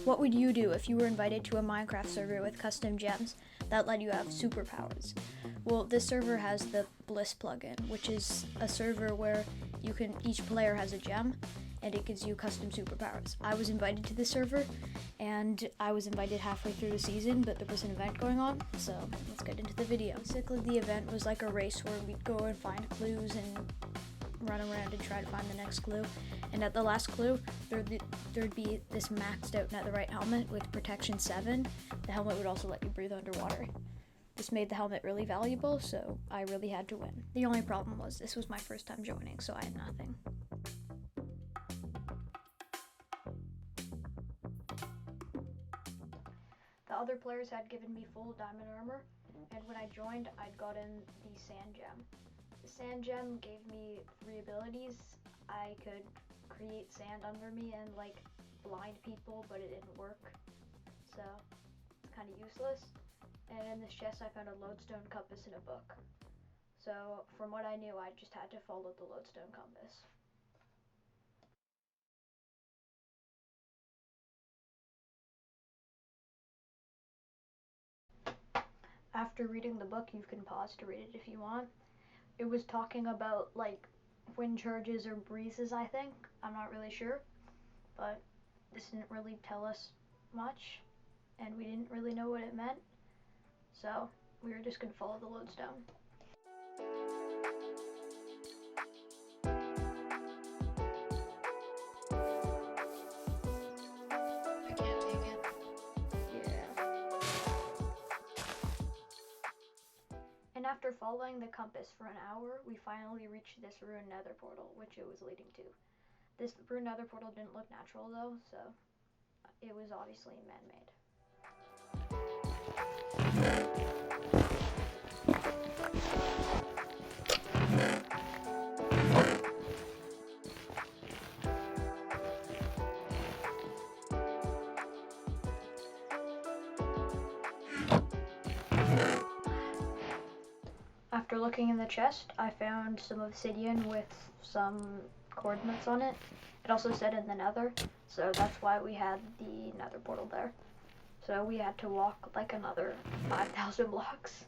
What would you do if you were invited to a Minecraft server with custom gems that let you have superpowers? Well, this server has the Bliss plugin, which is a server where each player has a gem and it gives you custom superpowers. I was invited to this server and I was invited halfway through the season, but there was an event going on, so let's get into the video. Basically, the event was like a race where we'd go and find clues and run around and try to find the next clue. And at the last clue, there'd be this maxed out netherite helmet with protection 7. The helmet would also let you breathe underwater. This made the helmet really valuable, so I really had to win. The only problem was this was my first time joining, so I had nothing. The other players had given me full diamond armor, and when I joined, I'd gotten the sand gem. The sand gem gave me 3 abilities. I could create sand under me and like blind people, but it didn't work, so it's kind of useless. And in this chest I found a lodestone compass in a book. So from what I knew, I just had to follow the lodestone compass. After reading the book, you can pause to read it if you want. It was talking about like wind charges or breezes, I think. I'm not really sure, but this didn't really tell us much, and we didn't really know what it meant, so we were just gonna follow the lodestone. I can't take it. Yeah. And after following the compass for an hour, we finally reached this ruined nether portal, which it was leading to. This ruined nether portal didn't look natural though, so it was obviously man-made. After looking in the chest, I found some obsidian with some coordinates on it. It also said in the nether, so that's why we had the nether portal there. So we had to walk like another 5,000 blocks.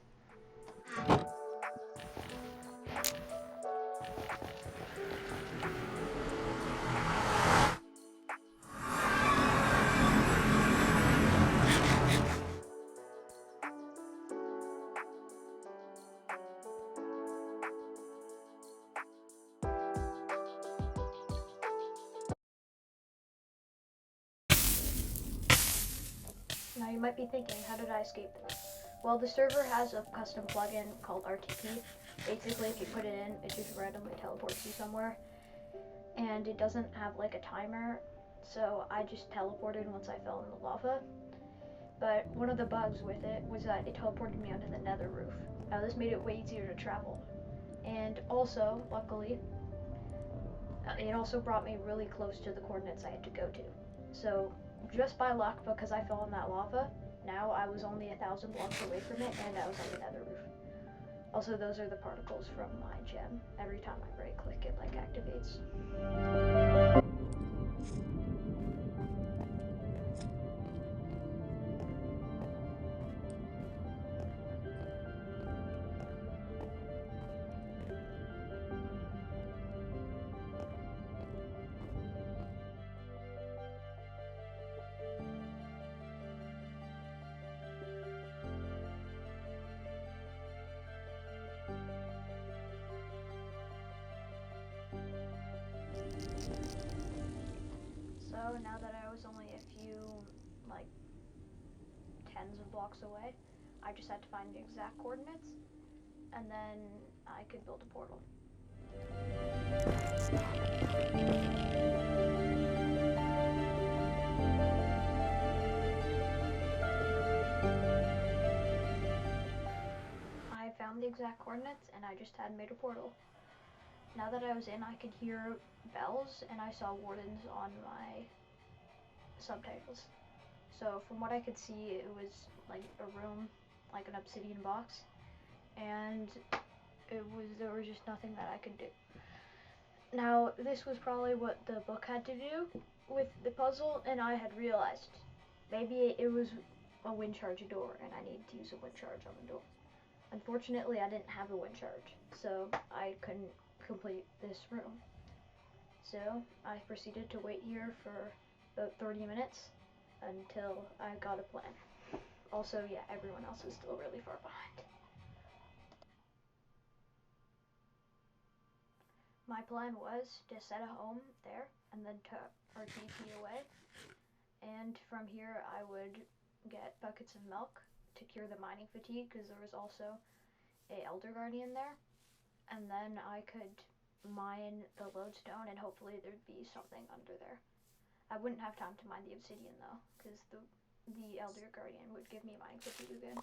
Now you might be thinking, how did I escape this? Well, the server has a custom plugin called RTP. Basically, if you put it in, it just randomly teleports you somewhere. And it doesn't have like a timer, so I just teleported once I fell in the lava. But one of the bugs with it was that it teleported me onto the nether roof. Now this made it way easier to travel. And also, luckily, it also brought me really close to the coordinates I had to go to. So just by luck, because I fell in that lava, now I was only 1,000 blocks away from it, and I was on the nether roof. Also, those are the particles from my gem. Every time I right click, it like activates. So now that I was only a few, like, tens of blocks away, I just had to find the exact coordinates, and then I could build a portal. I found the exact coordinates, and I just had made a portal. Now that I was in, I could hear bells, and I saw wardens on my subtitles. So from what I could see, it was like a room, like an obsidian box, and there was just nothing that I could do. Now, this was probably what the book had to do with the puzzle, and I had realized maybe it was a wind charge door and I needed to use a wind charge on the door. Unfortunately, I didn't have a wind charge, so I couldn't complete this room. So I proceeded to wait here for about 30 minutes until I got a plan. Also, yeah, everyone else is still really far behind. My plan was to set a home there and then to RTP away. And from here, I would get buckets of milk to cure the mining fatigue, because there was also a Elder Guardian there. And then I could mine the lodestone, and hopefully there'd be something under there. I wouldn't have time to mine the obsidian though, because the Elder Guardian would give me mining fatigue again.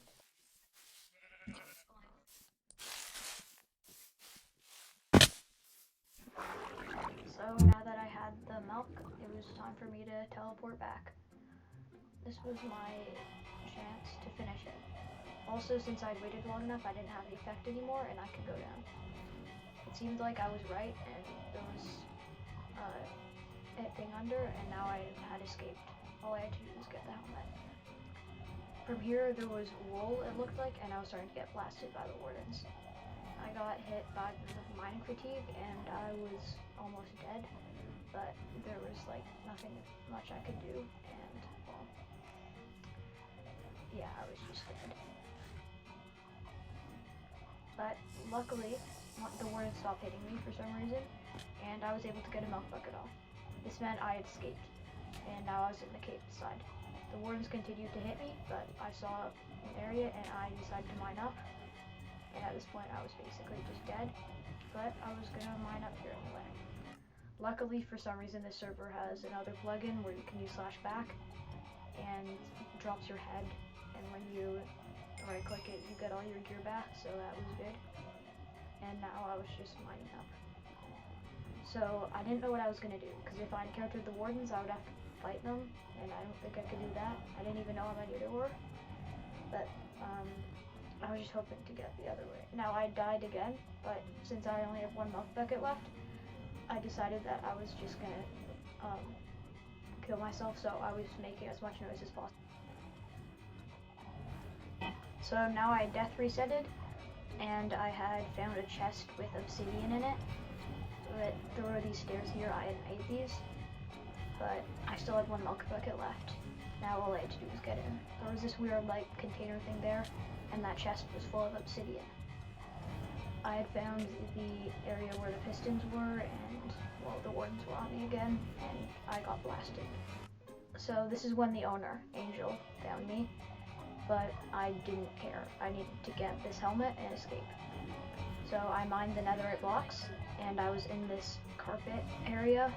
So now that I had the milk, it was time for me to teleport back. This was my chance to finish it. Also, since I'd waited long enough, I didn't have the effect anymore and I could go down. It seemed like I was right and there was a thing under, and now I had escaped. All I had to do was get the helmet. From here there was wool, it looked like, and I was starting to get blasted by the wardens. I got hit by the mining fatigue and I was almost dead, but there was like nothing much I could do, and well, yeah, I was just dead. But luckily, the wardens stopped hitting me for some reason, and I was able to get a milk bucket off. This meant I had escaped, and now I was in the cave side. The wardens continued to hit me, but I saw an area and I decided to mine up. And at this point I was basically just dead, but I was gonna mine up here anyway. Luckily, for some reason, this server has another plugin where you can use /back, and it drops your head, and when you right click it, you get all your gear back, so that was good. And now I was just mining up. So I didn't know what I was gonna do, because if I encountered the wardens, I would have to fight them, and I don't think I could do that. I didn't even know how many there were, but I was just hoping to get the other way. Now I died again, but since I only have one milk bucket left, I decided that I was just gonna kill myself, so I was making as much noise as possible. So now I death resetted, and I had found a chest with obsidian in it. But there were these stairs here, I had made these, but I still had one milk bucket left. Now all I had to do was get in. There was this weird like container thing there, and that chest was full of obsidian. I had found the area where the pistons were, and well, the wardens were on me again, and I got blasted. So this is when the owner, Angel, found me, but I didn't care. I needed to get this helmet and escape. So I mined the netherite blocks, and I was in this carpet area,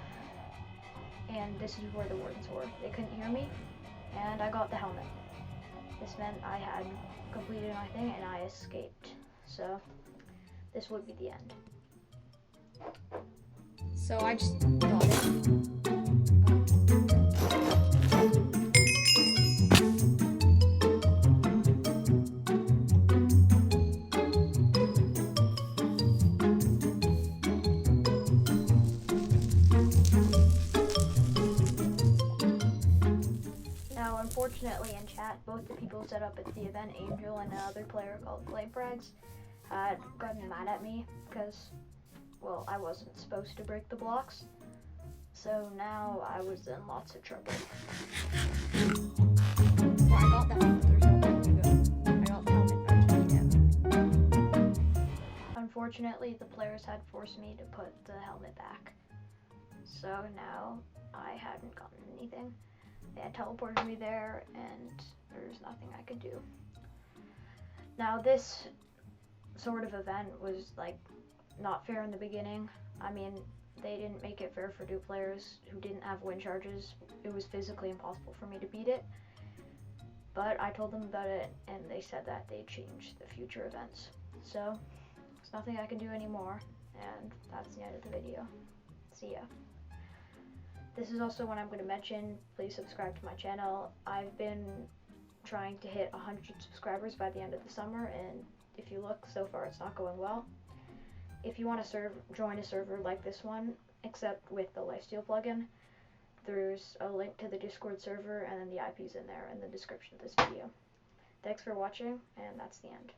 and this is where the wardens were. They couldn't hear me, and I got the helmet. This meant I had completed my thing and I escaped. So this would be the end. So I just got it. Now, unfortunately, in chat, both the people set up at the event, Angel and another player called Flamefrags, had gotten mad at me because, well, I wasn't supposed to break the blocks. So now I was in lots of trouble. Well, I got the helmet. There's no way to go. I got the helmet back to him. Unfortunately, the players had forced me to put the helmet back. So now I hadn't gotten anything. They had teleported me there, and there's nothing I could do. Now this sort of event was like not fair in the beginning. I mean, they didn't make it fair for new players who didn't have win charges. It was physically impossible for me to beat it. But I told them about it, and they said that they'd change the future events. So there's nothing I can do anymore, and that's the end of the video. See ya. This is also one I'm going to mention. Please subscribe to my channel. I've been trying to hit 100 subscribers by the end of the summer, and if you look, so far it's not going well. If you want to join a server like this one, except with the lifesteal plugin, there's a link to the Discord server, and then the IP's in there in the description of this video. Thanks for watching, and that's the end.